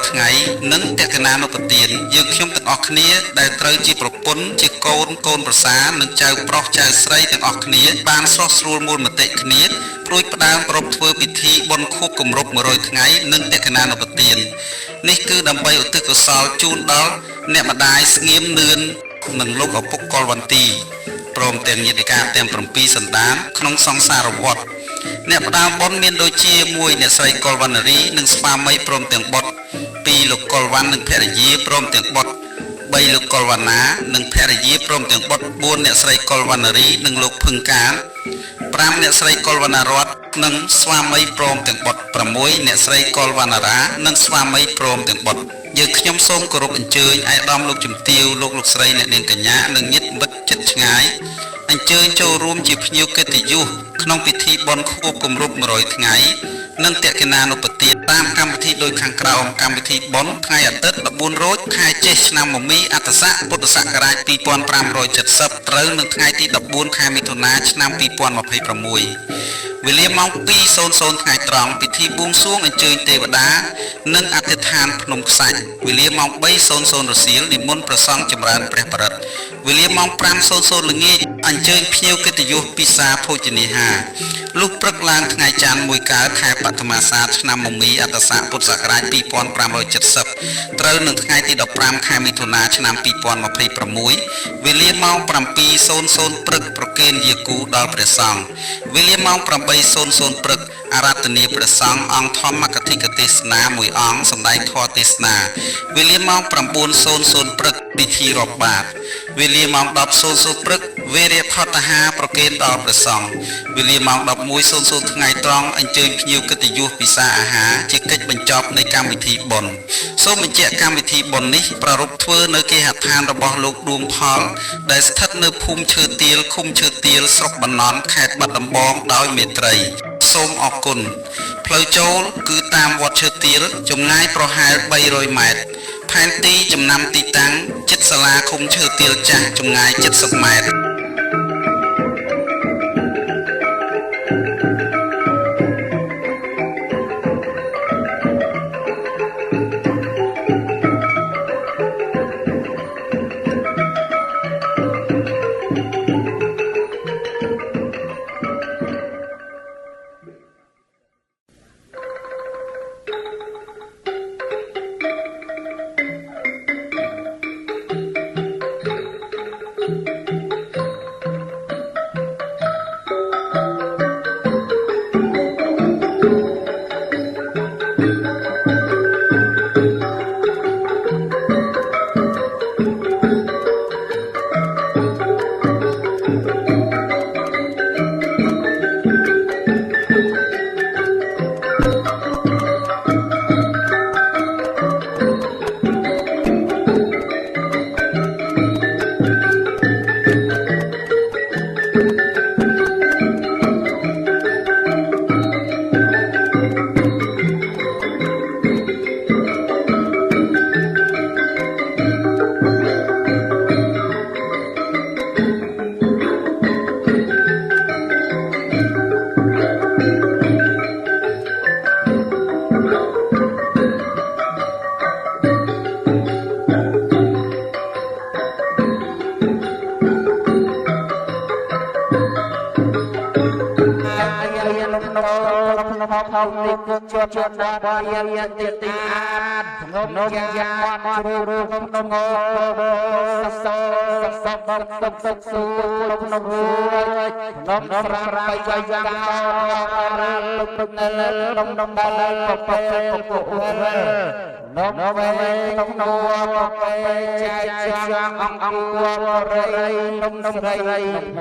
ថ្ងៃនិងតក្កណានុប្រទានយើងខ្ញុំទាំងអស់គ្នាដែលត្រូវជាប្រពន្ធជាកូនប្រសានិងចៅប្រុសចៅស្រីទាំងអស់គ្នាបានស្រស់ស្រួលមូលមតិគ្នាព្រួយផ្ដើមប្រពធ្វើពិធីបុណ្យខួបគម្រប់100ថ្ងៃនិងតក្កណានុប្រទាននេះគឺដើម្បីឧទ្ទិសកុសលជូនដល់អ្នកម្ដាយស្ងៀមនឿននិងលោកឪពុកកុលវន្ទីព្រមទាំងញាតិកាទាំង7សន្តានក្នុងសង្សារវដ្តអ្នកផ្ដើមបុណ្យមានដូចជា1អ្នកស្រីកុលវណ្ណរីនិងស្វាមីព្រមទាំងបុត្រ2លោកកុលវណ្ណនិងភរិយាព្រមទាំងបុត្រ3លោកកុលវណ្ណានិងភរិយាព្រមទាំងបុត្រ4អ្នកស្រីកុលវណ្ណរីនិងលោកភឹងកាល5អ្នកស្រីកុលវណ្ណារតនិងស្វាមីព្រមទាំងបុត្រ6អ្នកស្រីកុលវណ្ណារានិងស្វាមីព្រមទាំងបុត្រយើងខ្ញុំសូមគោរពអញ្ជើញឯកឧត្តមលោកជំទាវលោកស្រីអ្នកនាងកញ្ញានិងញាតិមិត្តជិតឆ្ងាយអញ្ជើញចូលរួមជាភ្ញៀវកិត្តិយសក្នុងពិធីបុណ្យខួបគម្រប់100ថ្ងៃនិងតក្កណានុប្រទានតាមកម្មវិធីដូចខាងក្រោមកម្មវិធីបុណ្យថ្ងៃអាទិត្យ14រោចខែចេសឆ្នាំមមីអត្តស័កពុទ្ធសករាជ2570ត្រូវនៅថ្ងៃទី14ខែមិថុនាឆ្នាំ2026វេលាម៉ោង 2:00 ថ្ងៃត្រង់ពិធីបួងសួងអញ្ជើញទេវតានិងអធិដ្ឋានភ្នំខ្សាច់វេលាម៉ោង 3:00 រសៀលនិមន្តព្រះសង្ឃចម្រើនព្រះបរិត្តវេលាម៉ោង 5:00 ល្ងាចអញ្ជើញភ្ញៀវកិត្តិយសពិសាភោជនាហាលុះព្រឹកឡើងថ្ងៃច័ន្ទ1កើតខែបឋមសាទឆ្នាំមមីអត្តស័កពុទ្ធសករាជ2570ត្រូវនៅថ្ងៃទី15ខែមិថុនាឆ្នាំ2026វេលាម៉ោង 7:00 ព្រឹកប្រគេនយាគូដល់ព្រះសង្ឃវេលាម៉ោង 8:00 ព្រឹកអារាធនាព្រះសង្ឃអង្គធម្មកថាទេសនាមួយអង្គសម្ដែងធម៌ទេសនាវេលាម៉ោង 9:00 ព្រឹកពិធីរាប់បាតវេលាម៉ោង 10:00 ព្រឹកវ វេរៈផតហាប្រគេនដល់ព្រះសង្ឃវេលាម៉ោង 11:00 ថ្ងៃត្រង់អញ្ជើញភ្ញៀវកិត្តិយសពិសាអាហារជាកិច្ចបញ្ចប់នៃកម្មវិធីបុណ្យសូមបញ្ជាក់កម្មវិធីបុណ្យនេះប្រារព្ធធ្វើនៅគេហដ្ឋានរបស់លោកដួងផលដែលស្ថិតនៅភូមិឈើទាលឃុំឈើទាលស្រុកបណ្ណន់ខេត្តបាត់ដំបងដោយមេត្រីសូមអរគុណផ្លូវចូលគឺតាមវត្តឈើទាលចម្ងាយប្រហែល300ម៉ែត្រផែនទីចំណាំទីតាំងជិតសាលាឃុំឈើទាលចាស់ចម្ងាយ70ម៉ែត្រជាដល់យាទីទីអាចងំយ៉ាមករូបក្នុងងសសសុខសួរក្នុងរួយនំប្រាំបាយយ៉ាងរាលទឹកនៅក្នុងដល់ពេលពុះនំវេក្នុងពេលចែកចាងអង្គររីនំរី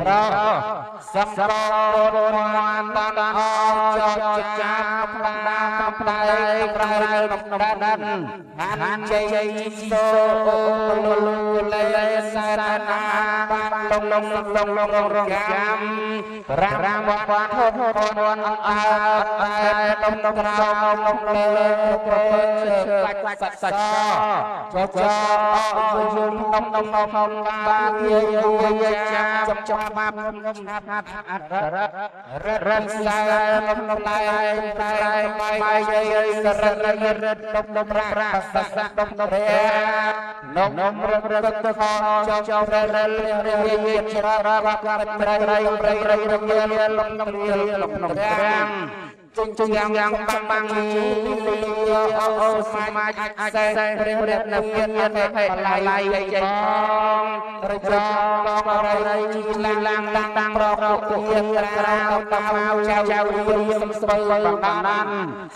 រសរមានបានអចចាផ្ដាផ្ដាប្រែក្នុងដានហានជ័យសូលូលេសាណាបានលងរងយ៉ាំរាមបានហត់អតំក្រោមលើប្រពើបាច់សាច់ចចយំនំបានយាចាចាំបាប់រត់សានំតែបាយសររដុំប្រាសសដុំនំរត់ទៅចរវិជ្ជាប្រៃរងាលំរាំជញ្យ៉ាងបាំងអូសមាជអាចសេព្រះនៅមានភេទឡៃចេញផងរចបងរីឡាំងតាំងរកពុះក្រៅតាមមកចៅរៀមស្បៃបណ្ដាន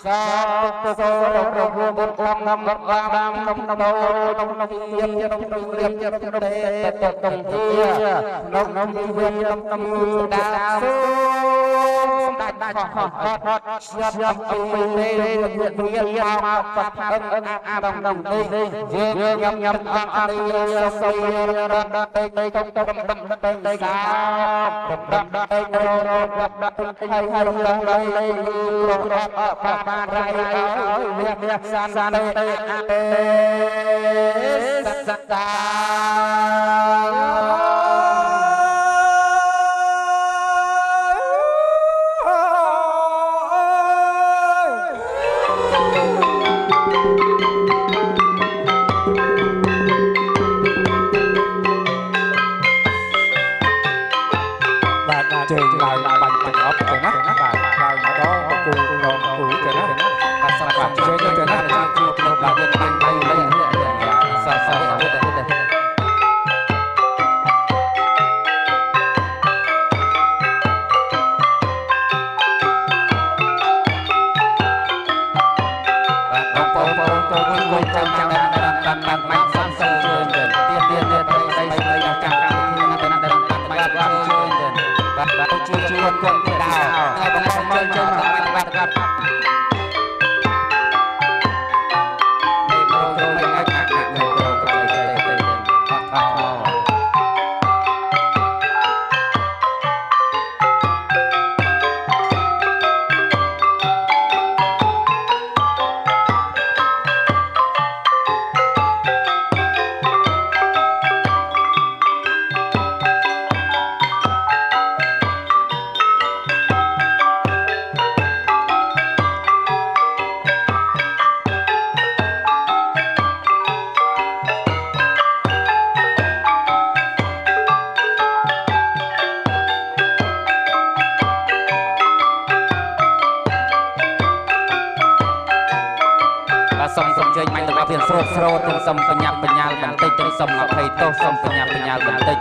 សោររវបុត្រអងងតាមក្នុងដោក្នុងរៀមទេតុងធាក្នុងវិញ្ញាណក្នុងដាដាច់ហត់ស្យាប់ពីនេះវាមកបាត់អាដំនេះយើងញ៉ាំអរិយសុយរត់ទៅក្នុងសាប់រត់ទៅហើយលេរត់បានរៃវាសានទៅសត្តាជើងឡើងបាញ់ទាំងអស់ទៅណាបាទឡើងមកដល់គូទៅណាបាទស្រាប់ជើងទៅណាជួយក្នុងឡើងយើងបាញ់ទៅសាទៅបាន បាទសូមជើញបាញ់ទាំងអស់គ្នាស្រោតទាំងសូមបញ្ញាបញ្ញាបន្តិចទាំងសូមអភ័យទោសសូមបញ្ញាបញ្ញាបន្តិច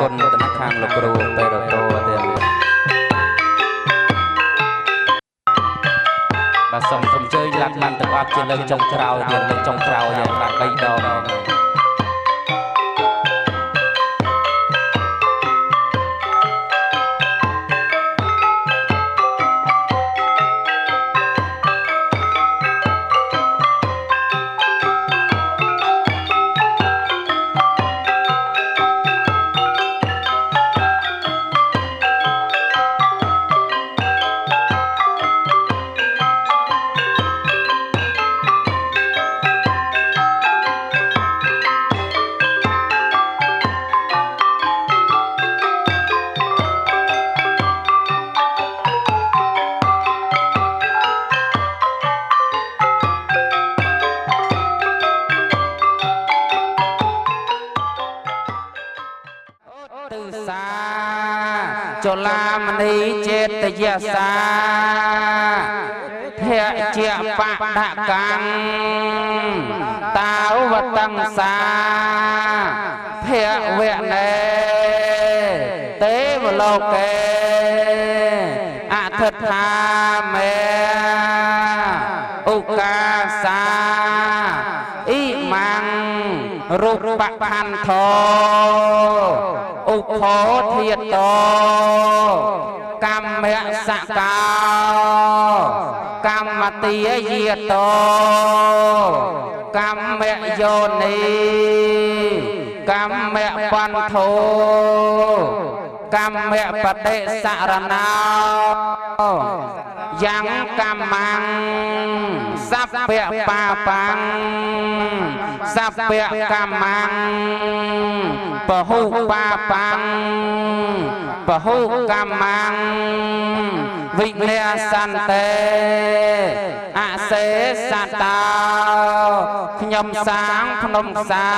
គុណទៅខាងលោកគ្រូពេរតោទៀតបាទសូមជើញឡាក់ឡើងទាំងអស់ជាលើកចុងក្រោយទៀតលើកចុងក្រោយយ៉ាងបាន3ដងចលាមនីចេតយសាភៈជាបដកាំតាវតង្សាភៈវណេទេវលោកេអធិដ្ឋាមេឧកាសាអ៊ីមាំងរូបខន្ធោឧបោធាតោកម្មសកោកម្មទាយាតោកម្មយោនីកម្មបន្ថោកម្មបដិសរណោយ៉ាងកម្មងសព្វបាបាំងសព្វកម្មងពហុបាបាំងពហុកម្មងវិញ្ញាសន្តេអសេសតោខ្ញុំសាងភ្នំខ្សា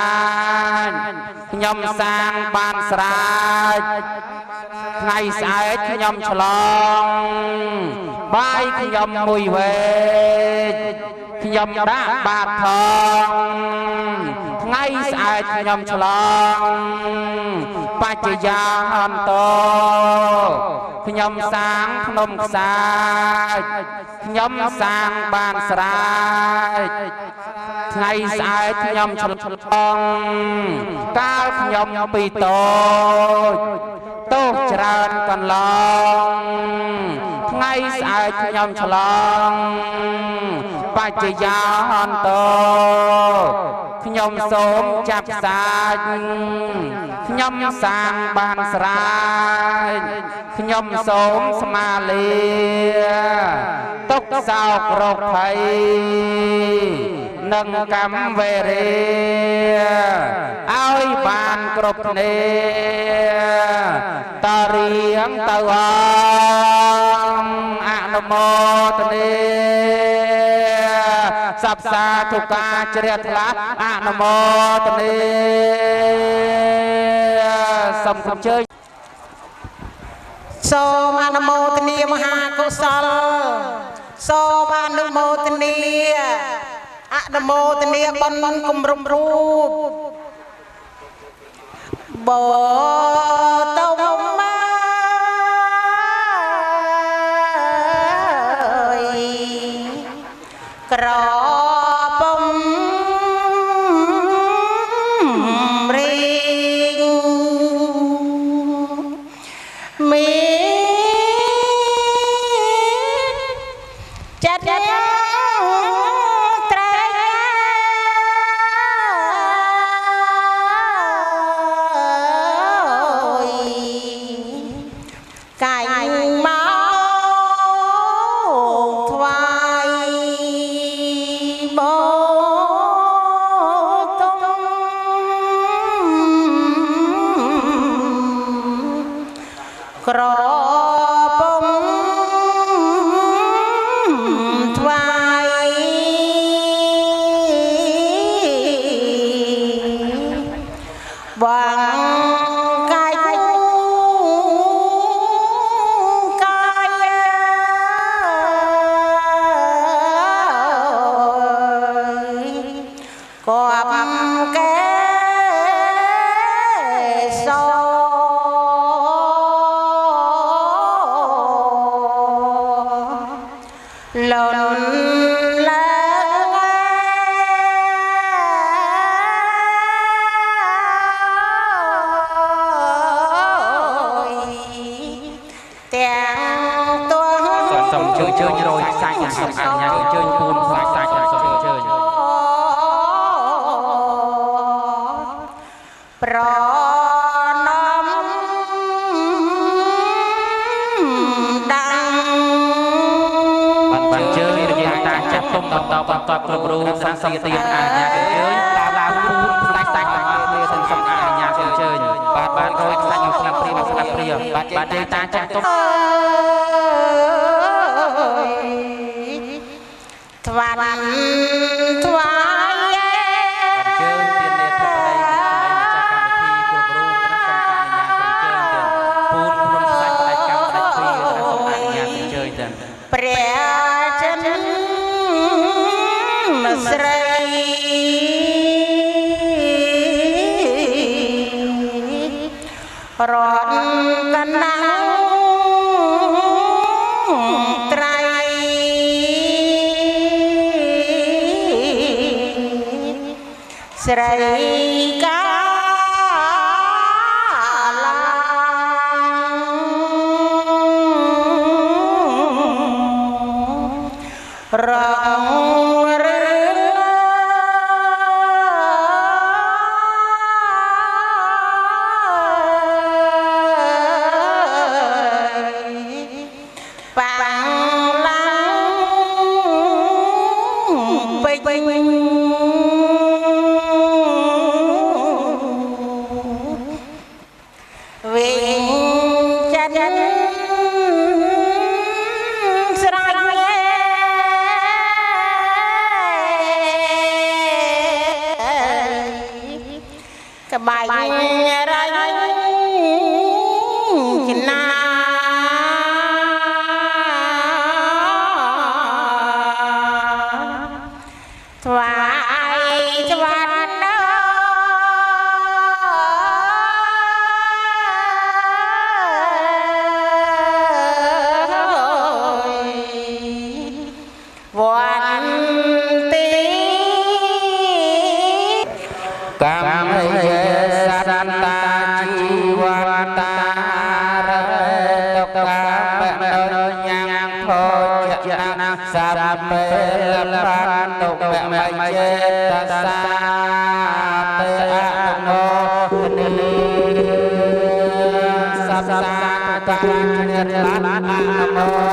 ច់ខ្ញុំសាងបានស្រាច់ថ្ងៃស្អែកខ្ញុំឆ្លងបាយខ្ញុំមួយវេកខ្ញុំដាក់បាតថងថ្ងៃស្អែកខ្ញុំឆ្លងបច្ចយាហន្តោខ្ញុំសាងភ្នំខ្សាច់ខ្ញុំសាងបានស្រាច់ថ្ងៃស្អែកខ្ញុំឆ្លងកាលខ្ញុំពីតូចទោសច្រើនកន្លងថ្ងៃស្អែកខ្ញុំឆ្លងបច្ចយាហន្តោខ្ញុំសូមចាប់សាច់ខ្ញុំសាងបានស្រាច់ខ្ញុំសូមស្មាលាទុកសោករោគភ័យនឹងកម្មវេរាឲ្យបានគ្រប់គ្នាតរៀងទៅអនុមោទនាសព្វសាធុការជ្រះថ្លាអនុមោទនាសូមជើញសូមអនុមោទនាមហាកុសលសូមអនុមោទនាអនុមោទនាបុណ្យគម្រប់រូបបតុមក្រពំរីងមីចាត់ត្រែ quam kế so lộn sông chơi chơi rồi sai sông ăn nhà chơi buồn sai sông chơi bạn chơi bây giờ ta chắc không tập club ru sang sông tiền ăn nhà chơi là buồn sai sông ăn nhà chơi bạn rồi sang prìa bạn chơi ta chắc không thoại thoại chơi tiền để thật đây chắc cảm thi club ru nó sông ăn nhà chơi tiền buồn buồn sai đại cảm đại thi nó sông ăn nhà chơi tiền ព្រះចិនស្រីរត់កណ្ដាលត្រៃស្រីការងបាយរៃចំណាថ្វាយស្វាន់វត្តទីកម្មសន្តាជីវតារតុកបនញ្ញាភោចនសាពេលបានតុកមចេតសាទេអនុនីសព្សាតានិរលនមោ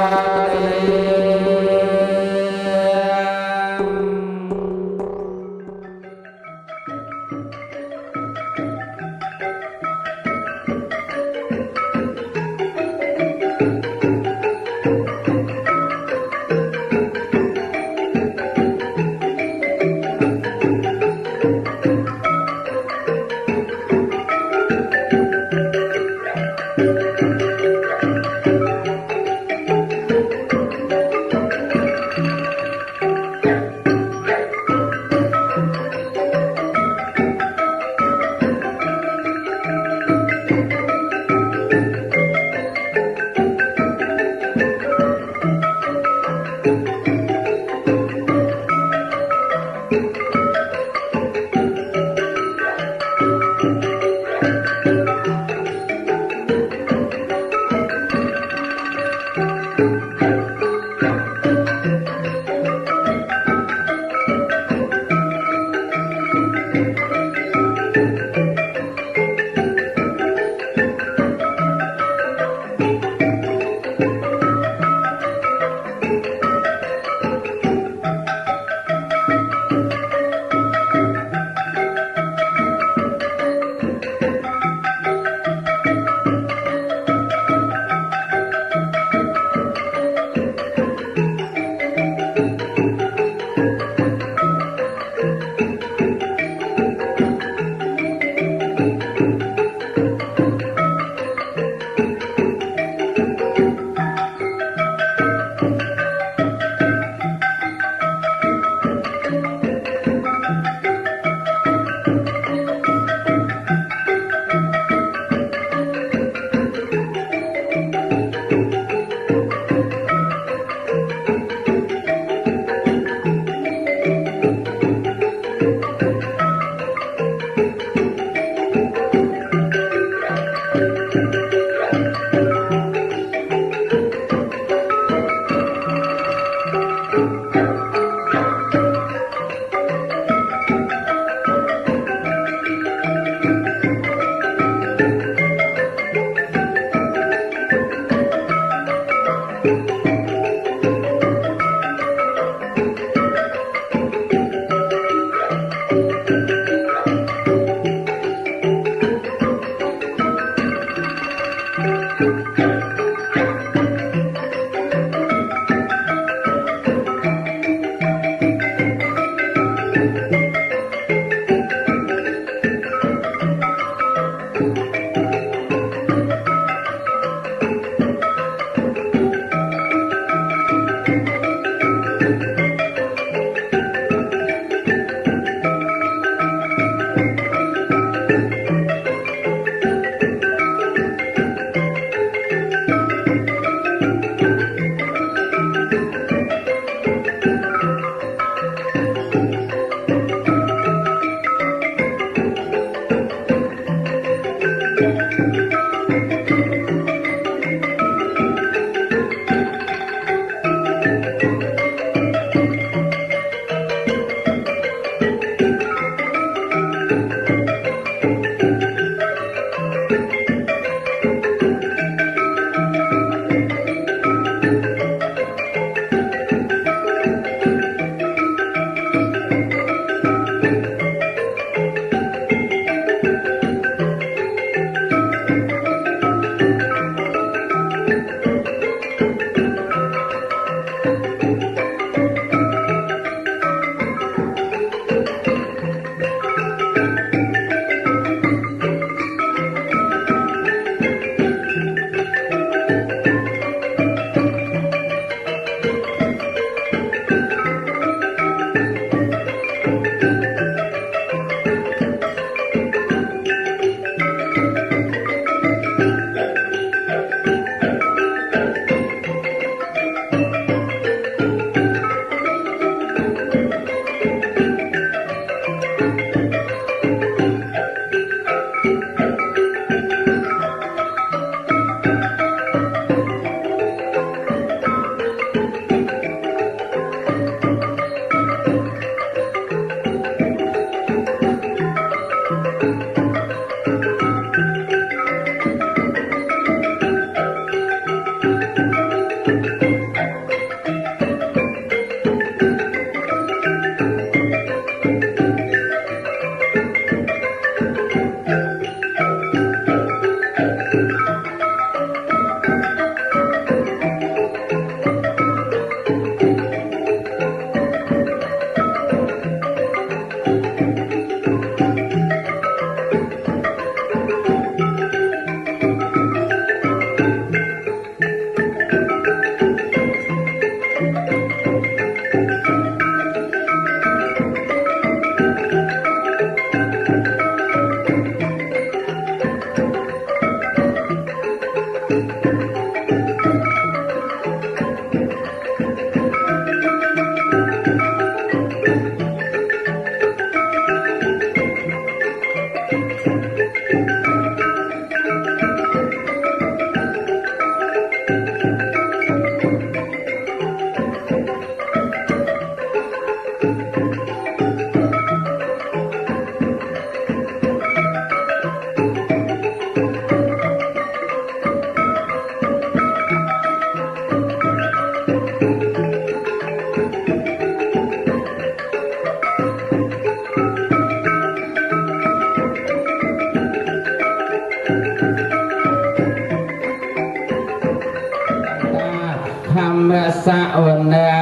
สวนะ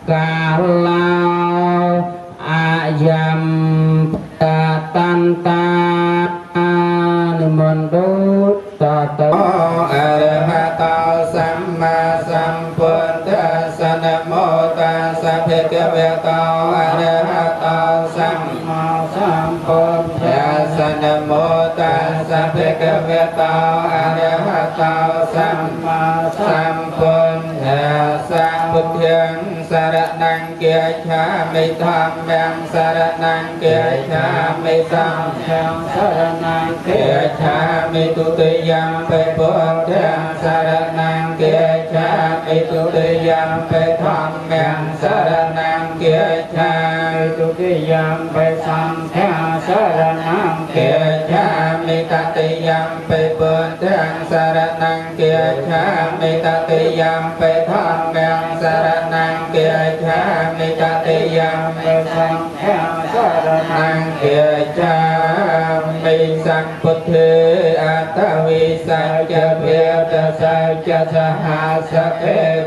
กาลาอายัมตาตันตานิมนต์ดุตตะอรหะตาสัมมาสัมพุทธัสสะนะโมตัสสะภะคะวะโตอะระหะโตสัมมาสัมพุทธัสสะนะโมตัสสะภะคะวะโตอะระหะโตสัมมาสัมพุทธัสสะพุทธังสรณังเกียรชามิธัมมังสรณังเกียรชามิสังฆังสรณังเกียรชามิตุติยัมปิพุทธังสรณังเกียรชามิตุติยัมปิธัมมังสรณังเกียรชามิตุติยัมปิสังฆังสรณังเกียรชามิตติยัมปิพุทธังสรณังเกียรชามิตติยัมปิธัมมังสรณังเกียรชามิตติยัมปิสังฆังสรณังเกียรชามิสัมพุทเถอัตตวิสัจจะเพียรสัจจะสหัสเก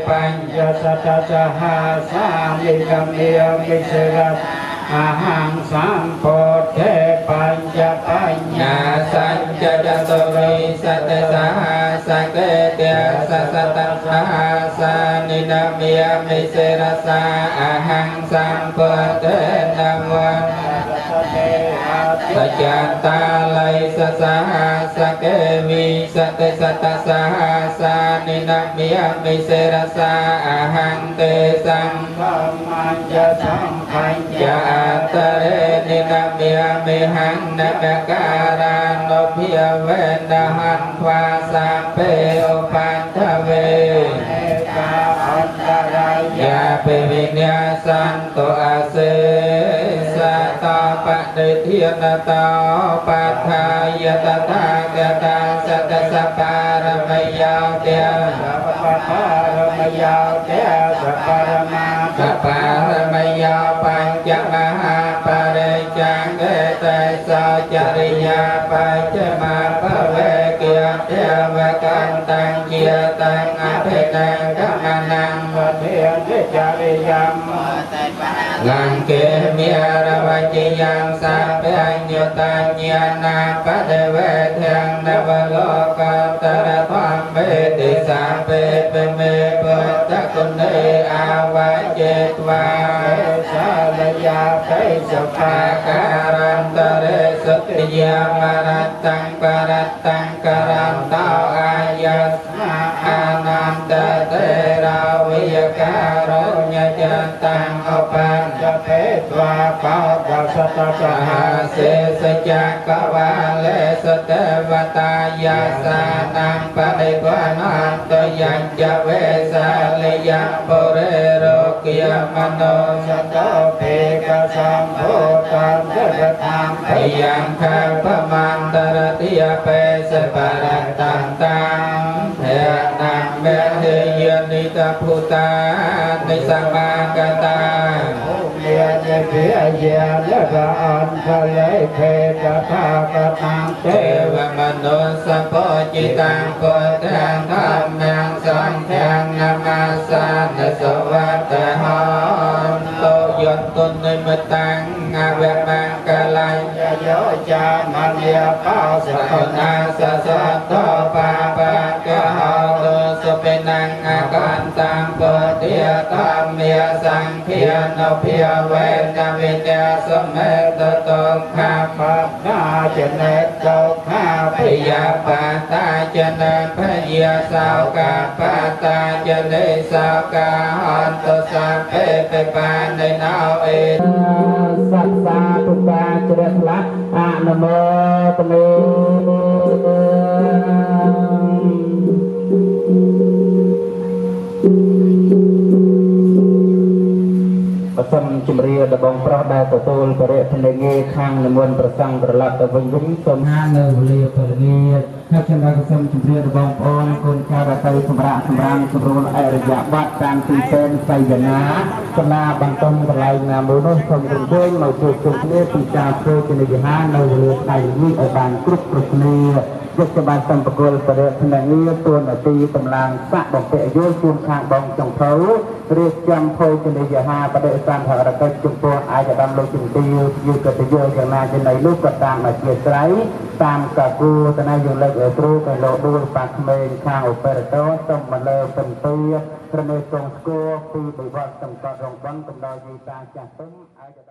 ปัญญสัตสหัสามิกเมียมิเสรัสอาหังสัมโพเทปัญญปัญญาสัจจะจตุริสัตสหัสเกเตสัสตสหัสานินามิยมิเสรัสอาหังสัมโพเทนะวันสัจจตาไลสัสหัสเกวิสัตสัตสหัสานินามิยมิเสรัสอาหังเตสังฆมัญญสังขัญญาตเรนินามิยมิหังนกการานุพิยเวนะหันวาสัพเพอุปันทเวกาอันตรายาปิวิญญาสันตุอาเสสัตตปะเดเทียนตาปัฏฐายตถาคตาสัตตสัพพารมยาวเตสัพพารมยาวเตสัพพารมาสัพพารมยาวปัญจมหาปริจังเกตสัจจริยาปัจจมาภเวเกียเทวกันตังเกียตังอภินังกัมนังปเทียนจริยัมลังเกมีอรวัจยังสัพเพญตัญญานาปะเดเวเทียงนวโลกตระธรรมเวติสัพเพเปเมปุตตะกุณเนอาวะเจตวาสาลยาเตสภาการันตเรสติยามรัตตังปรัตตังกรันตาอายัสมาอานันตเตราวิยการุญญจันตังอปันจะเพตวาปะตะ สตสหเสสจักรวาเลสเตวตายาสานังปฏิภาณันตยัญจเวสาลยะปุเรโรกิยมโนสตเปกสัมโพธัมเทวตังพยังคาพมันตรติยเปสปะรัตตังตังเทนังเมเทยนิตาพุตานิสัมมากตาเมียเจเพียเยเลกะอันทะเลเพกะภากะตังเทวมนุสัพพจิตังโพธังธัมมังสังฆังนามาสานะสวัสดิ์หอนโตยนตุนิมตังอาเวมังกะลัยโยจามะเนียปาสะนาสะสัตตปาปะกะหาโตสุเปนังอากันตังปะเตียตัมเมียสังเพียนเพียเวนะวิญญาสมเมตโตข้าปัปนาเจเนตโตข้าปิยาปาตาเจเนพยาสาวกาปาตาเจเนสาวกาหันตสัพเพเปปาในนาเอสัตสาตุกาเจริญละอะนะโมตเมสมจุมเรียดบองพระได้ตัวโตลประเรศในเงยข้างในมวลประสังประหลัดตะวันยุ่งสมห้าเนื้อเรียประเรียให้ฉันได้สมจุมเรียดบองพรคนชาวไทยสมราสมรางสมรูลอริยวัดการตีเป็นไซยนาสนาบังตมกลายนามุนสมรุนด้วยมาจุดจุดเลี้ยปีจาโคจในห้าเนื้อเรียไทยมีอบานกรุบกรุบเนียยกบาลสัมปกรประเดชในนี้ตัวหน้าตีตำลางสะบอกเตะโยชูนข้างบองจงเขาเรียกจำโพจในยาหาประเดชสันหะระกจุมตัวอาจจะดำลงจุดตีอยู่กับโยอย่างนาจะในลูกกระดังมาเกียรติไรตามกับกูตนายอยู่เล็กตรูไปโลดูปากเมนข้างอุปโตต้มมาเลเป็นเตี้ยพระเนตรงสกูปีบวชสังกัดรองบังกำลังยีตาจัดต้มอาจจะ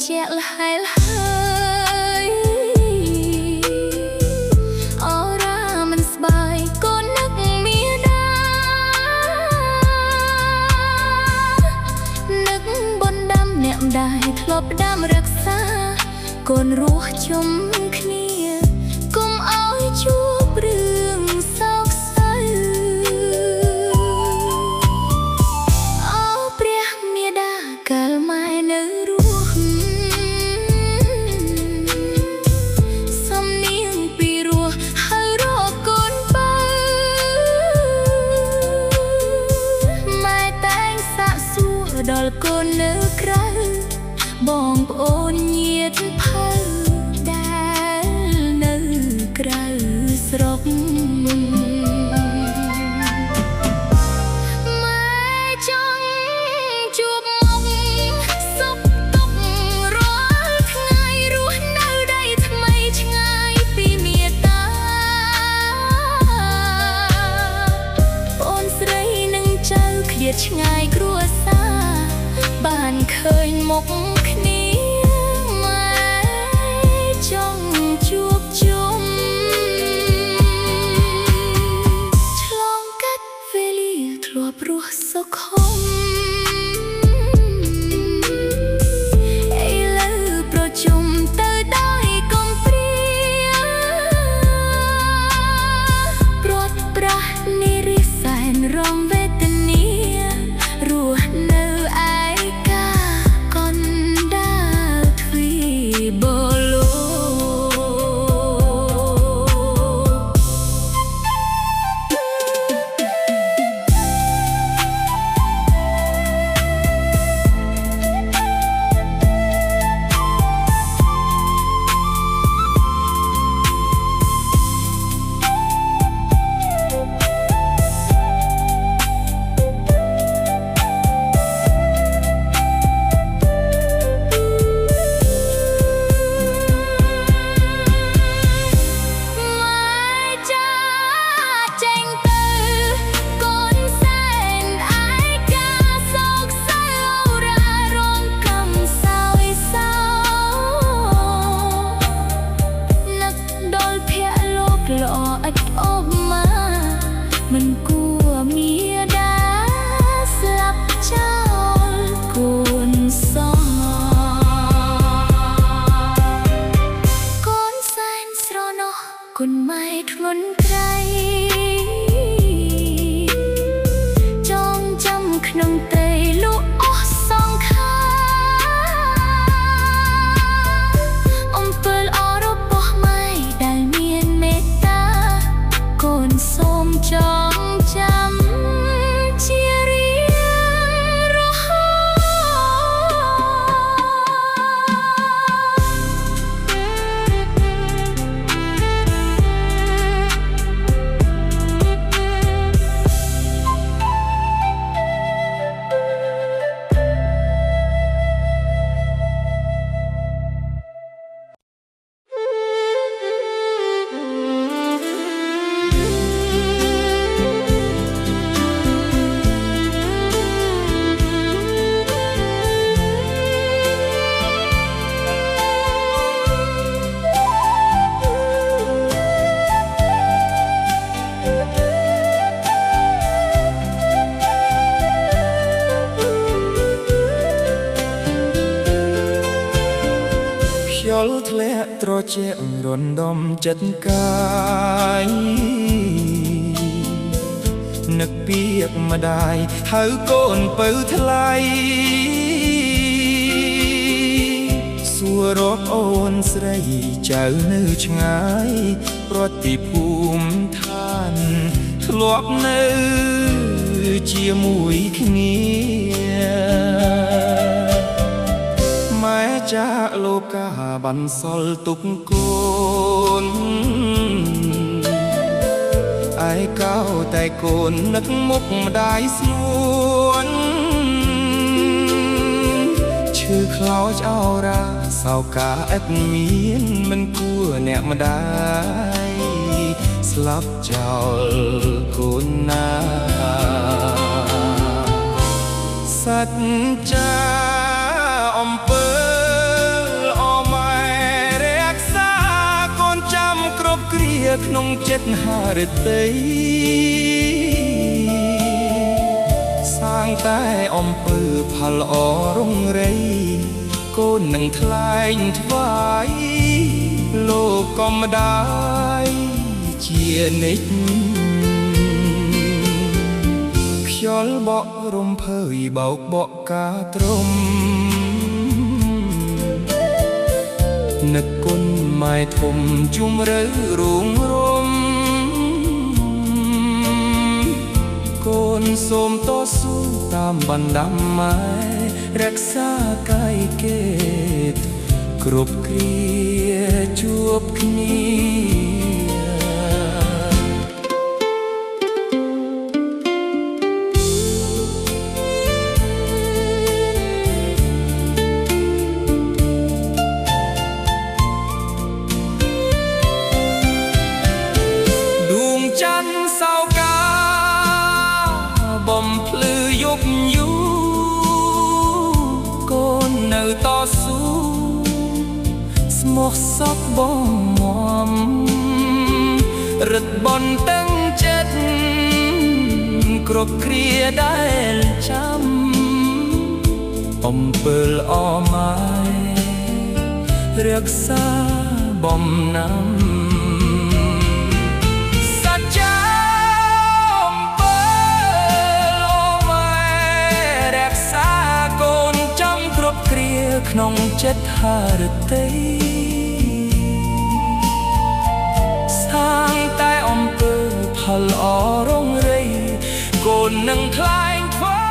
ជាក់លហើយហើយអរ៉ាមិនស្បាយកូននឹកមានដានឹកបណ្ដាំអ្នកម្ដាយធ្លាប់ផ្ដាំរក្សាកូនរស់ជុំគ្នាកុំឲ្យជួបរឿងសោកសៅអោព្រះមេដាកាលម៉ែនៅដល់កូននៅក្រៅបងប្អូនញាតិភៅដែលនៅក្រៅស្រុកម៉ែចង់ជួបមកសុខទុក្ខរាល់ថ្ងៃរស់នៅដីថ្មីឆ្ងាយពីមាតាអូនស្រីនឹងចៅឃ្លាតឆ្ងាយគ្រួសារបានឃើញមុខគ្នាម៉ែចង់ជួបជុំឆ្លងកាត់វេលាធ្លាប់រស់សុខមឥឡូវប្រជុំទៅដោយកុំព្រាព្រាត់ប្រាស់នារីសែនរងវេទនារស់នៅ គុណម៉ែធ្ងន់ក្រៃចងចាំក្នុងត្រីលក់អស់សងខាអំពើល្អរបស់ម៉ែដែលមានមេត្តាកូនសូមចងចាំជារៀងរហូយល់ធ្លាក់ត្រជាក់រំដំចិត្តកាយនឹកពីកម្ដាយហៅកូនពៅថ្លៃសួររកអូនស្រីចៅនៅឆ្ងាយប្រតិភូមិឋានធ្លាប់នៅជាមួយគ្នាម៉ែចាកលោកាបន្សល់ទុកកូនឯកោតែកូននឹកមុខម្ដាយស្នួនឈឺខ្លោចអរ៉ាសោកាឥតមានមិនគួរអ្នកម្ដាយស្លាប់ចោលកូនណាសច្ចាអំពើក្នុងចិត្តហារតីសាងតែអំពើផលល្អរុងរៃកូននឹងថ្លែងថ្វាយលោកក៏ម្ដាយជានិច្ចខ្យល់បក់រំភើយបោកបក់ការទ្រមនឹកគុណម៉ែធំជុំរើរួងរំកូនសូមតស៊ូតាមបណ្ដាំម៉ែរក្សាកាយគេគ្រប់គ្រាជួបគ្នាបំភ្លឺយប់យូរកូននៅតស៊ូស្មោះសពបងមមរឹតបនតឹងចិត្តគ្រប់គ្រាដែលចាំអំពើល្អម៉ែរក្សាបំណាំក្នុងចិត្តហារតីសាងតែអំពើផលល្អរុងរៃកូននឹងថ្លែងថ្វាយ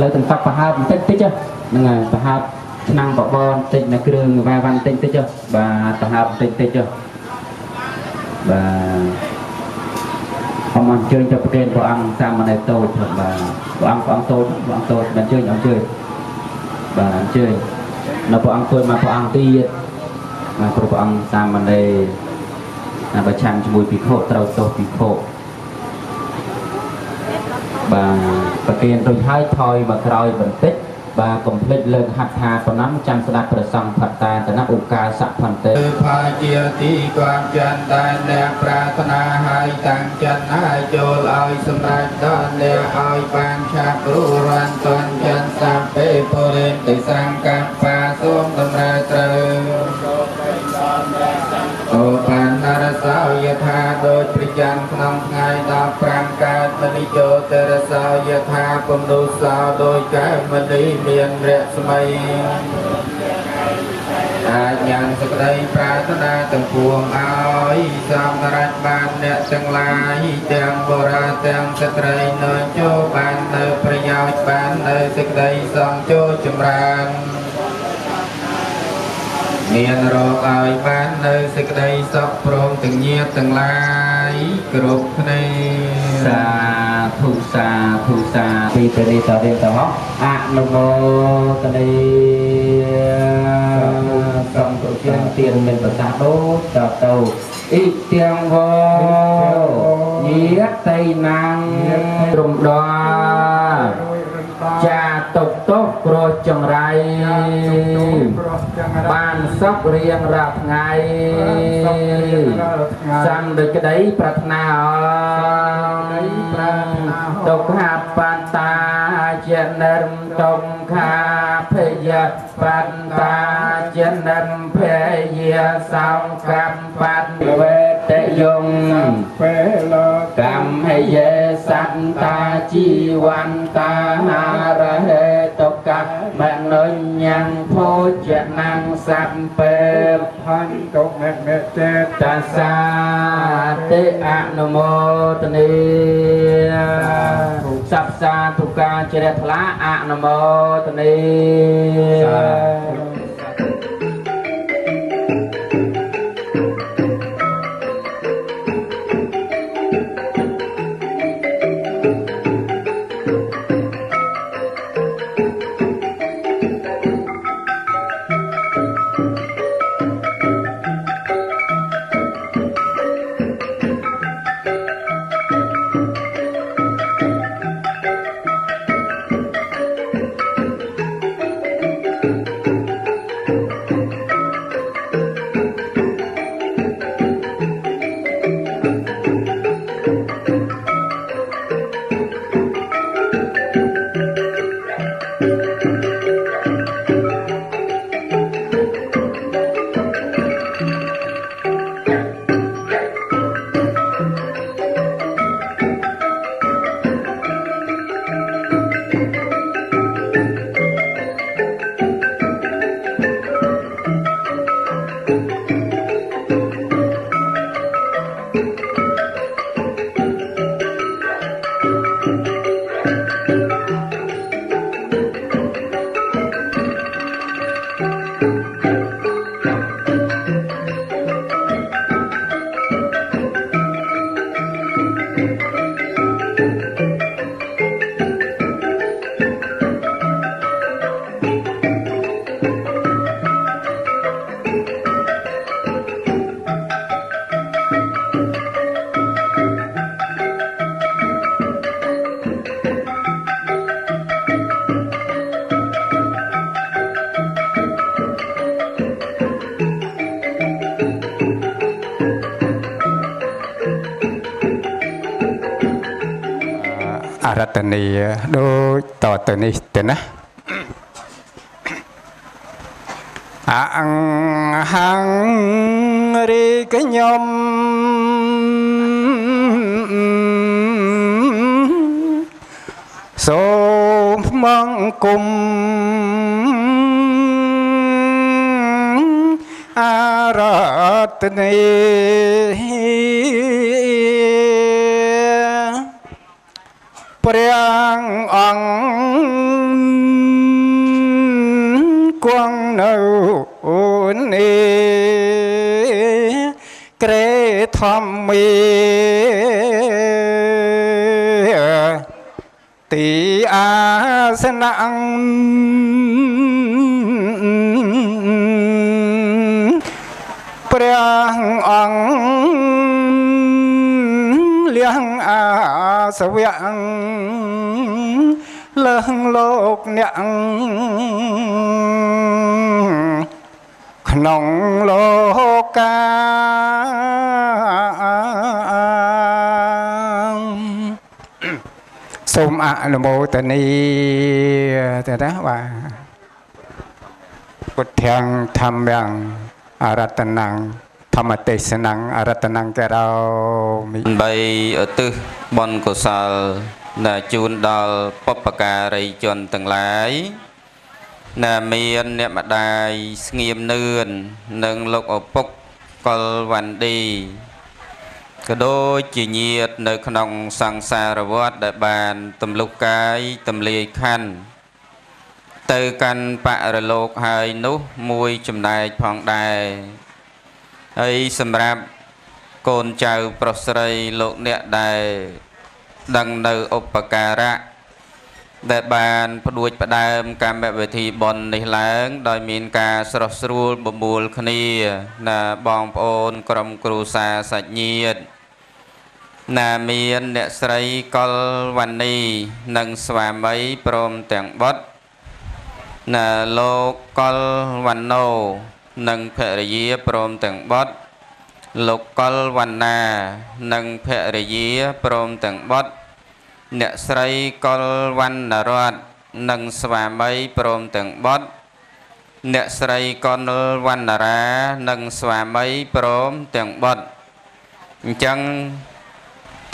លើទាំងតបប្រហើបបន្តិចតិចហ្នឹងហើយប្រហើបឆ្នាំងបបរបន្តិចនៅគ្រឿងវាវ៉ាន់បន្តិចតិចបាទប្រហើបបន្តិចតិចបាទអមអញ្ជើញទៅប្រគេនព្រះអង្គសាមណេរតូចបាទព្រះអង្គតូចអញ្ជើញបាទអញ្ជើញនៅព្រះអង្គតូចមកព្រះអង្គទៀតបាទព្រះអង្គសាមណេរបើឆាន់ជាមួយភិក្ខុត្រូវទោសភិក្ខុបាទប្រគេនរួចហើយថយមកក្រោយបន្តិចបាទកុំភ្លេចលើកហាត់ថាប៉ុណ្ណឹងចាំស្ដាប់ព្រះសង្ឃផត្តាតនឧកាសៈផន្តិផាជាទីความចិនតែអ្នកប្រាថ្នាហើយតាំងចិត្តហើយចូលឲ្យសម្រេចដល់អ្នកឲ្យបានឆាប់រួចរាន់តន់ចិនសាប់ពេពុរិនទិសង្កប្បាសូមតម្រើត្រូវអូបាននរសោយថាដូចព្រះច័ន្ទក្នុងថ្ងៃ15កើតមនិយោទរសោយថាពំនុសោដោយកែមនីមានរស្មីអាចញ៉ាំសេចក្តីប្រាថ្នាទាំងពួងឲ្យសម្រេចបានអ្នកទាំងឡាយទាំងបុរាណទាំងស្ត្រីនៅចូលបាននៅប្រយោជន៍បាននៅសេចក្តីសង្ឃចូលចម្រើនមានរកឲ្យបាននៅសេចក្តីសុខព្រមទាំងញាតិទាំងឡាយគ្រប់គ្នាសាធុពីព្រះរាជរៀបទៅហោះអនុមោទនីសូមប្រជែងទានមានប្រសាទដូចតទៅអ៊ីទាំងវញាតិណាំងរំដោចាតុកតុកគ្រោះចង្រៃបានសុខរៀងរាល់ថ្ងៃសំដូចក្តីប្រាថ្នាទុក្ខបន្តាជានិរតុងខាភយបន្តាជានិរភយសង្កបត្តវេតយងកម្មហយេសន្តាជីវន្តារហេតុកៈមនោញ្ញំភោជនាំងសម្ពេផន្តុមេចេតសាតិអនុមោទនីសព្សាទុកាជ្រះថ្លាអនុមោទនី រតនីដូចតទៅនេះទៅណាអង្ហង្រីខ្ញុំសូមមង្គមអរតនីព្រះអង្គគង់នៅនេះក្រេធម្មេទីអាសនៈព្រះអង្គលះអាសវៈលើងលោកអ្នកក្នុងលោកកាសូមអនុមោទនីទៅណាបាទពុទ្ធាំធម្មំអរតនំធម្មទេសនំអរតនំកេរោមិបីឧទ្ទិសបុណ្យកុសលដែលជូនដល់បុព្វការីជនទាំងឡាយដែលមានអ្នកម្ដាយស្ងៀមនឿននិងលោកឪពុកកុលវណ្ឌីក៏ដូចជាញាតិនៅក្នុងសង្សារវដ្តដែលបានទម្លុះកាយទម្លាយខន្ធទៅកាន់បរលោកហើយនោះមួយចំណែកផងដែរហើយសម្រាប់កូនចៅប្រុសស្រីលោកអ្នកដែលដឹងនៅឧបការៈដែលបានផ្ដួចផ្ដើមកម្មវិធីបុណ្យនេះឡើងដោយមានការស្រស់ស្រួលបបួលគ្នាណាបងប្អូនក្រុមគ្រួសារសាច់ញាតិណាមានអ្នកស្រីកុលវណ្ណីនិងស្វាមីព្រមទាំងបុត្រណាលោកកុលវណ្ណោនិងភរិយាព្រមទាំងបុត្រលោកកុលវណ្ណានិងភរិយាព្រមទាំងបុត្រអ្នកស្រីកុលវណ្ណរតនិងស្វាមីព្រមទាំងបុត្រអ្នកស្រីកុលវណ្ណរានិងស្វាមីព្រមទាំងបុត្រអញ្ចឹង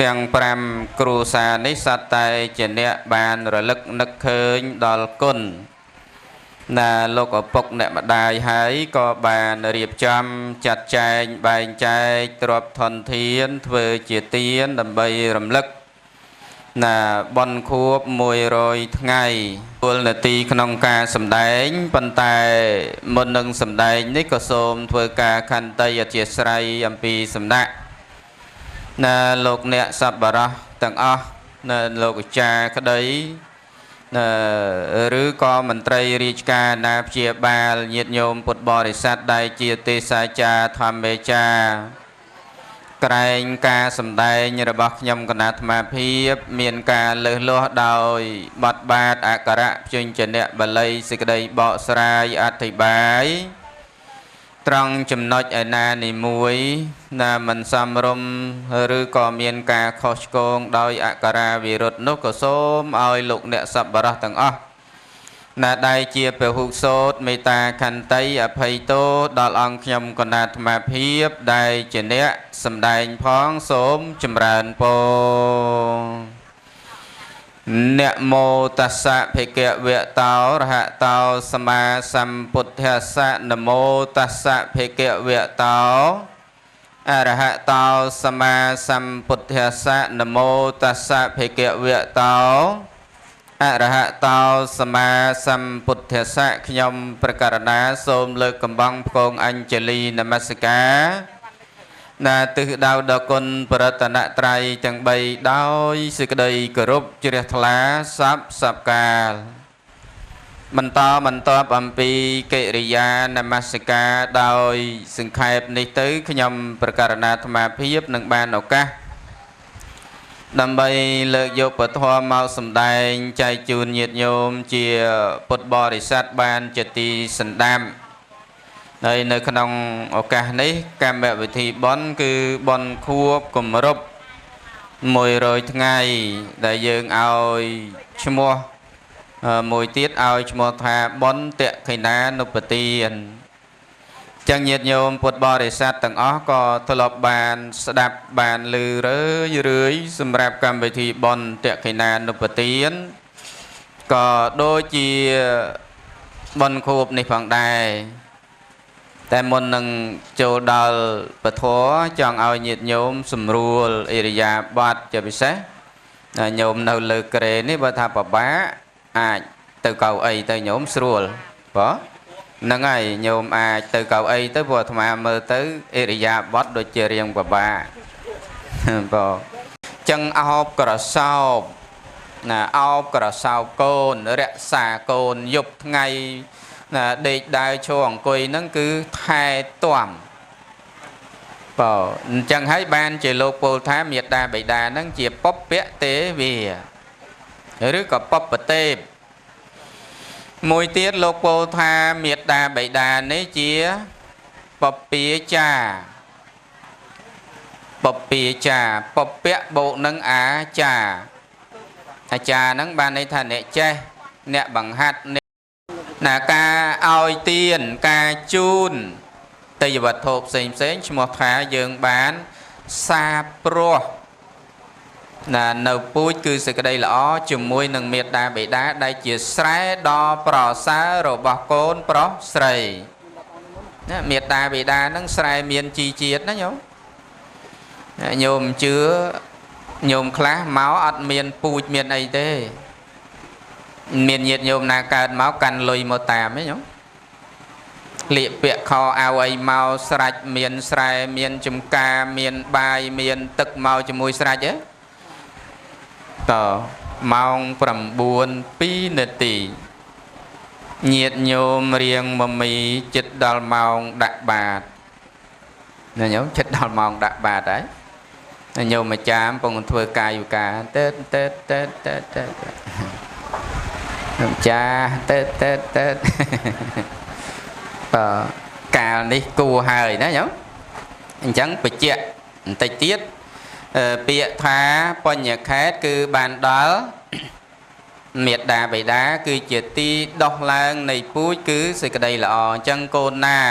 ទាំង5គ្រួសារនេះសត្វតែជាអ្នកបានរលឹកនឹកឃើញដល់គុណណាលោកឪពុកអ្នកម្ដាយហើយក៏បានរៀបចំចាត់ចែងបែងចែកទ្រព្យធនធានធ្វើជាទានដើម្បីរំលឹកណាបុណ្យខួប100ថ្ងៃពលនាទីក្នុងការសម្ដែងប៉ុន្តែមុននឹងសម្ដែងនេះក៏សូមធ្វើការខន្តីអធិស្ឋានអំពីសំណាក់ណាលោកអ្នកសប្បុរសទាំងអស់ណាលោកអាចារ្យក្តីឬក៏មន្ត្រីរាជការណាព្យាបាលញាតិញោមពុទ្ធបរិស័ទដែលជាទេសាចារ្យធម្មេចារ្យក្រែងការសម្ដែងរបស់ខ្ញុំគណៈអាត្មាភាពមានការលើសលាស់ដោយបទបាទអក្សរព្យញ្ជនៈបាលីសេចក្តីបកស្រាយអធិប្បាយត្រង់ចំណុចឯណានីមួយណាមិនសមរម្យឬក៏មានការខុសឆ្គងដោយអក្សរាវិរុទ្ធនោះក៏សូមឲ្យលោកអ្នកសប្បុរសទាំងអស់ណាដែលជាពហុសូត្រមេត្តាខន្តីអភ័យទោសដល់អង្គខ្ញុំគណៈអាត្មាភាពដែលជាអ្នកសម្ដែងផងសូមចម្រើនពរนะโมตัสสะภะคะวะโตอะระหะโตสัมมาสัมพุทธัสสะนะโมตัสสะภะคะวะโตอะระหะโตสัมมาสัมพุทธัสสะนะโมตัสสะภะคะวะโตอะระหะโตสัมมาสัมพุทธัสสะខ្ញុំព្រះករុណាសូមលើកកំបងផ្គងអញ្ជលីនមស្ការណាទិសដៅដល់គុណបរតនត្រ័យទាំង3ដោយសេចក្តីគោរពជ្រះថ្លាសពកាលបន្តអំពីកិរិយានមស្ការដោយសង្ខេបនេះទៅខ្ញុំព្រះករុណាអាត្មាភាពនឹងបានឱកាសដើម្បីលើកយកពធមកសម្ដែងចែកជូនញាតិញោមជាពុទ្ធបរិស័ទបានជាទីសន្តាប់ហើយនៅក្នុងឱកាសនេះកម្មវិធីបុណ្យគឺបុណ្យខួបគម្រប់ 100 ថ្ងៃដែលយើងឲ្យឈ្មោះមួយទៀតឲ្យឈ្មោះថាបុណ្យតក្ខិណានុបទានចឹងញាតិញោមពុទ្ធបរិស័ទទាំងអស់ក៏ធ្លាប់បានស្ដាប់បានឮរឿយសម្រាប់កម្មវិធីបុណ្យតក្ខិណានុបទានក៏ដូចជាបុណ្យខួបនេះផងដែរតែមុននឹងចូលដល់ពធចង់ឲ្យញាតិញោមសម្រួលអិរិយាបថជាពិសេសញោមនៅលើក្រែនេះបើថាពិបាកអាចទៅកៅអីទៅញោមស្រួលបងហ្នឹងហើយញោមអាចទៅកៅអីទៅព្រោះអាត្មាមើលទៅអិរិយាបថដូចជារៀងពិបាកបងចឹងអោបក្រសោបណាអោបក្រសោបកូនរក្សាកូនយប់ថ្ងៃណាដេកដើរឈរអង្គុយហ្នឹងគឺថែទាំបើអញ្ចឹងហើយបានជាលោកពោលថាមេត្តាបិតាហ្នឹងជាពពទេវាឬក៏ពពទេពមួយទៀតលោកពោលថាមេត្តាបិតានេះជាពពាចាពពាចាពពៈបូកនឹងអាចារ្យអាចារ្យហ្នឹងបានន័យថាអ្នកចេះអ្នកបង្ហាត់ណាការឲ្យទានការជូនទេយ្យវត្ថុផ្សេងឈ្មោះថាយើងបានសាព្រោះណានៅពូជគឺសេចក្តីល្អជាមួយនឹងមេត្តាបិតាដែលជាស្រែដ៏ប្រសើររបស់កូនប្រុសស្រីណាមេត្តាបិតានឹងស្រែមានជីជាតិណាញោមញោមជឿញោមខ្លះមកអត់មានពូជមានអីទេមានញាតិញោមណាកើតមកកាន់លុយមកតាមទេញោមលៀកពាក់ខោអាវអីមកស្រាច់មានស្រែមានចំការមានបាយមានទឹកមកជាមួយស្រាច់ទេតម៉ោង9 2 នាទីញាតិញោមរៀងមមីចិត្តដល់ម៉ោងដាក់បាតណាញោមចិត្តដល់ម៉ោងដាក់បាតហើយញោមអាចារ្យកំពុងធ្វើកាយវិការទៅចាទៅកាលនេះគួរហើយណាញោមអញ្ចឹងបញ្ជាក់បន្តិចទៀតពាក្យថាបញ្ញខេតគឺបានដល់មេត្តាបិតាគឺជាទីដោះឡើងនៃពូជគឺសេចក្តីល្អអញ្ចឹងកូនណា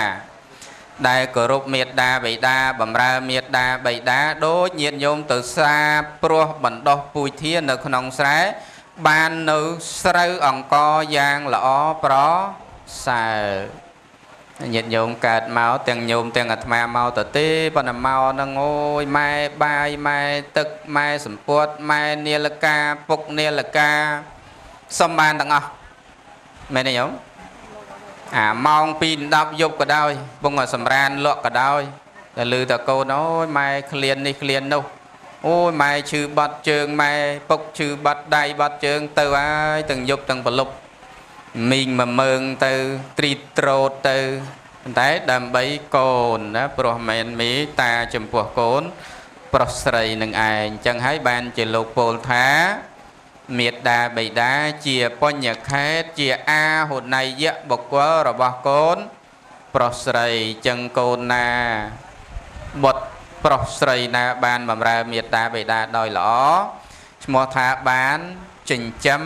ដែលគោរពមេត្តាបិតាបម្រើមេត្តាបិតាដូចញាតិញោមទៅសាព្រោះបណ្ដោះពូជធាននៅក្នុងស្រែបាននៅស្រូវអង្គយ៉ាងល្អប្រសើរញាតិញោមកើតមកទាំងញោមទាំងអាត្មាមកទៅទេប៉ុន្តែមកហ្នឹងអូយម៉ែបាយម៉ែទឹកម៉ែសម្ពុតម៉ែនាឡិកាពុកនាឡិកាសុំបានទាំងអស់មែនទេញោមអាម៉ោង 2:10 យប់ក៏ដោយពងសម្រានលក់ក៏ដោយតែឮតែកូនអូយម៉ែឃ្លាននេះឃ្លាននោះអូយម៉ែឈឺបាត់ជើងម៉ែពុកឈឺបាត់ដៃបាត់ជើងទៅហើយទាំងយប់ទាំងប្រលប់មីងមកមើងទៅទ្រីត្រោតទៅប៉ុន្តែដើម្បីកូនណាព្រោះមែនមីតាចំពោះកូនប្រុសស្រីនឹងឯងអញ្ចឹងហើយបានជាលោកពោលថាមេត្តាបិតាជាបញ្ញខេតជាអាហុណៃយៈបុគ្គលរបស់កូនប្រុសស្រីចឹងកូនណាបុត្រប្រុសស្រីណាបានបម្រើមេត្តាបិតាដោយល្អឈ្មោះថាបានចិញ្ចឹម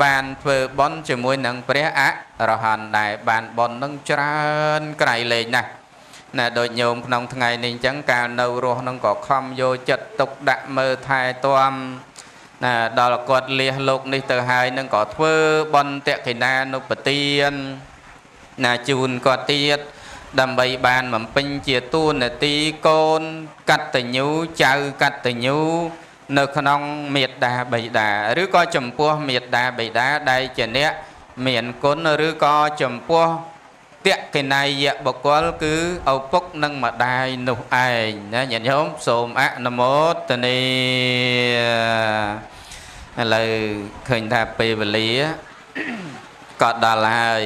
បានធ្វើបុណ្យជាមួយនឹងព្រះអរហន្តដែរបានបុណ្យនឹងច្រើនក្រៃលែងណាស់ណាដូចញោមក្នុងថ្ងៃនេះអញ្ចឹងកាលនៅរស់នឹងក៏ខំយកចិត្តទុកដាក់មើលថែទាំណាដល់គាត់លះលោកនេះទៅហើយនឹងក៏ធ្វើបុណ្យតក្ខិណានុបទានណាជូនគាត់ទៀតដើម្បីបានបំពេញជាទូនាទីកូនកតញ្ញូចៅកតញ្ញូនៅក្នុងមេត្តាបិតាឬក៏ចំពោះមេត្តាបិតាដែលជាអ្នកមានគុណឬក៏ចំពោះតក្ខិណាយៈបុគ្គលគឺឪពុកនិងម្ដាយនោះឯងណាញាតិញោមសូមអនុមោទនាឥឡូវឃើញថាពេលវេលាក៏ដល់ហើយ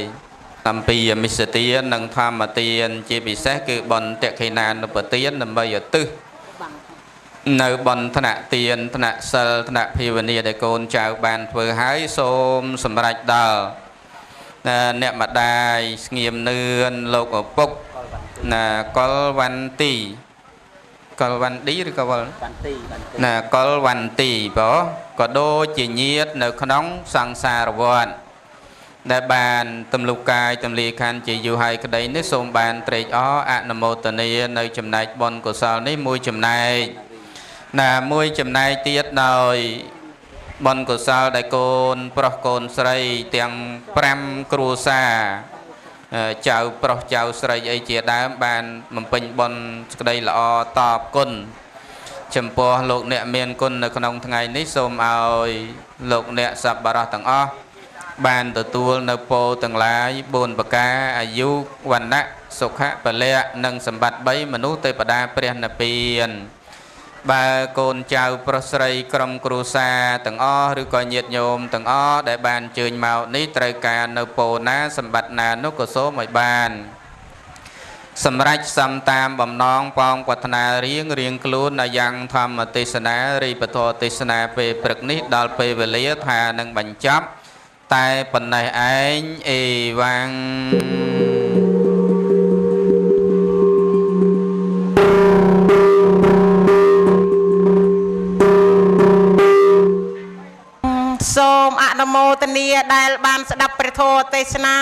អំពីមិស្សទាននិងធម្មទានជាពិសេសគឺបុណ្យតក្ខិណានុបទានដើម្បីឧទ្ទិសនៅបុណ្យថ្នាក់ទានថ្នាក់សិលថ្នាក់ភាវនាដែលកូនចៅបានធ្វើហើយសូមសម្រេចដល់អ្នកម្ដាយស្ងៀមនឿនលោកឪពុកណាកុលវន្ទី កលវ៉ាន់ឌីឬក៏វល់ណាកលវ៉ាន់ទីបើក៏ដូចជាញាតនៅក្នុងសង្សារវដ្តដែលបានទម្លុះកាយទម្លាយខណ្ឌជាយូរហើយក្តីនេះសូមបានត្រេកអរអនុមោទនានៅចំណែកបុណ្យកុសលនេះមួយចំណែកណាមួយចំណែកទៀតដោយបុណ្យកុសលដែលកូនប្រុសកូនស្រីទាំង5គ្រួសារចៅប្រុសចៅស្រីអីជាដើមបានបំពេញបុណ្យសេចក្តីល្អតបគុណចំពោះលោកអ្នកមានគុណនៅក្នុងថ្ងៃនេះសូមឲ្យលោកអ្នកសប្បុរសទាំងអស់បានទទួលនៅពរទាំងឡាយ4ប្រការអាយុវណ្ណៈសុខៈពលៈនិងសម្បត្តិ3មនុស្សទេវតាព្រះនិព្វានបើកូនចៅប្រុសស្រីក្រុមគ្រួសារទាំងអស់ឬក៏ញាតិញោមទាំងអស់ដែលបានអញ្ជើញមកនេះត្រូវការនៅពរណាសម្បត្តិណានោះក៏សូមឲ្យបានសម្រាប់សំតាមបំណងបងប្រាថ្នារៀងខ្លួនដល់យ៉ាងធម្មទេសនារីពធទេសនាពេលព្រឹកនេះដល់ពេលវេលាថានឹងបញ្ចប់តែប៉ុណ្ណេះឯងអេវ៉ាំងសូមអនុមោទនាដែលបានស្ដាប់ព្រះធម៌ទេសនា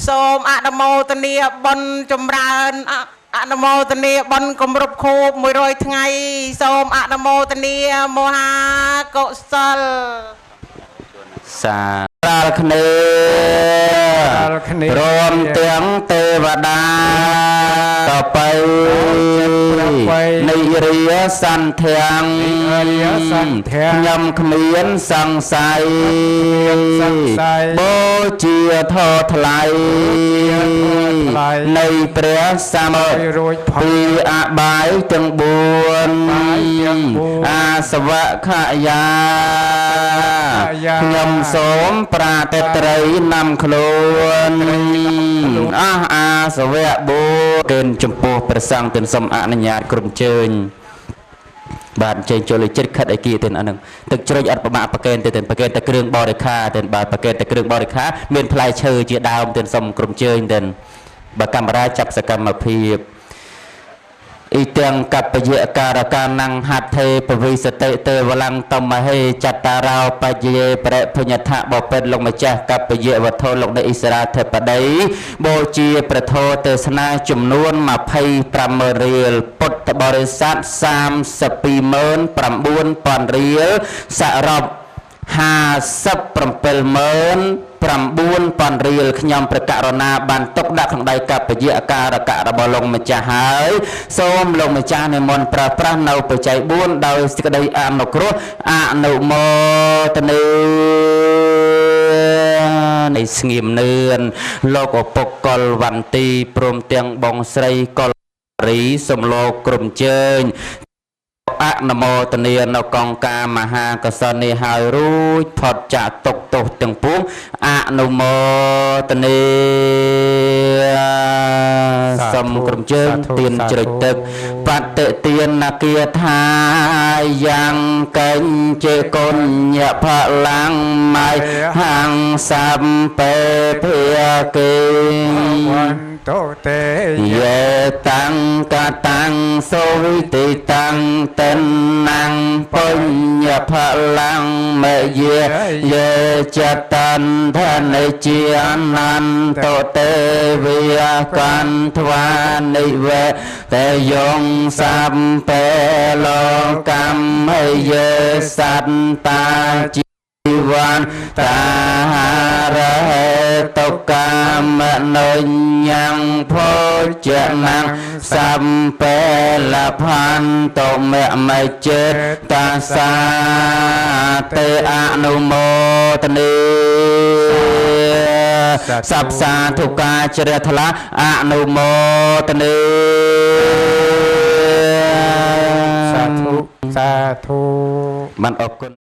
សូមអនុមោទនាបុណ្យចម្រើនអនុមោទនាបុណ្យគម្រប់ខួប100ថ្ងៃសូមអនុមោទនាមហាកុសលសារាល់គ្នាព្រមទាំងទេវតាតបៃនិរិយសន្ធាំងខ្ញុំគ្មានសង្ស័យបូជាធម៌ថ្លៃនៃព្រះសម្មាពីអបាយទាំង4អាសវៈខយាខ្ញុំសូមប្រាទត្រីនំខ្លួនអះអាសវៈបុកិនចំពោះព្រះសង្ឃទិនសូមអនុញ្ញាតក្រុមជើញបាទចេញចូលលេខចិត្តខិតអីគីទេអានឹងទឹកជ្រោចអត់ប្រមាក់ប្រកេនទេប្រកេនតែគ្រឿងបរិខាទេបាទប្រកេនតែគ្រឿងបរិខាមានផ្លែឈើជាដើមទេសូមក្រុមជើញទេបើកាមេរ៉ាចាប់សកម្មភាពអ៊ីទាំងកបយការកានងហត្ថេពវិសតិទេវលង្តមហេចតារោបយេប្រភញ្ញថបពិតលោកម្ចាស់កបយវត្ថុលោកនៃអ៊ីស្រាធិបតីបូជាប្រធរទេសនាចំនួន25,000រៀលពុទ្ធបរិស័ទ329,000រៀលសរុប57,900រៀលខ្ញុំប្រកាសរណាបានទុកដាក់ក្នុងដៃកបយការកៈរបស់លោកម្ចាស់ហើយសូមលោកម្ចាស់និមន្តប្រើប្រាស់នៅបច្ច័យ4ដោយសេចក្តីអនុគ្រោះអនុមោទនានៃស្ងៀមនឿនលោកឪពុកកុលវន្ទីព្រមទាំងបងស្រីកុលរីសំលោកក្រុមជើញអនុមោទនានៅកងការមហាកសលនេះហើយរួចផុតចាកទុកទោសទាំងពួងអនុមោទនាសូមក្រុមជើងទៀនជ្រេចទឹកបតិទានគាថាយ៉ាងកេញជេកុញ្ញផលាំងមៃហាំងសម្បេភាកេតោតេយេតាំងកតាំងសូវិតិតាំងតិនណាំងបញ្ញផលាំងមេយេយេចតន្តនិជាអនន្តទេវិកន្ធវានិវេតយងសម្បេលោកកម្មយេសត្តាជីវ័នតារហេតុកម្មនុញ្ញភោជនាសម្ពេលផន្តមេមេចេតតាសាទេអនុមោទនីសព្សាធុកាជ្រះថ្លាអនុមោទនីសាធុបានអរគុណ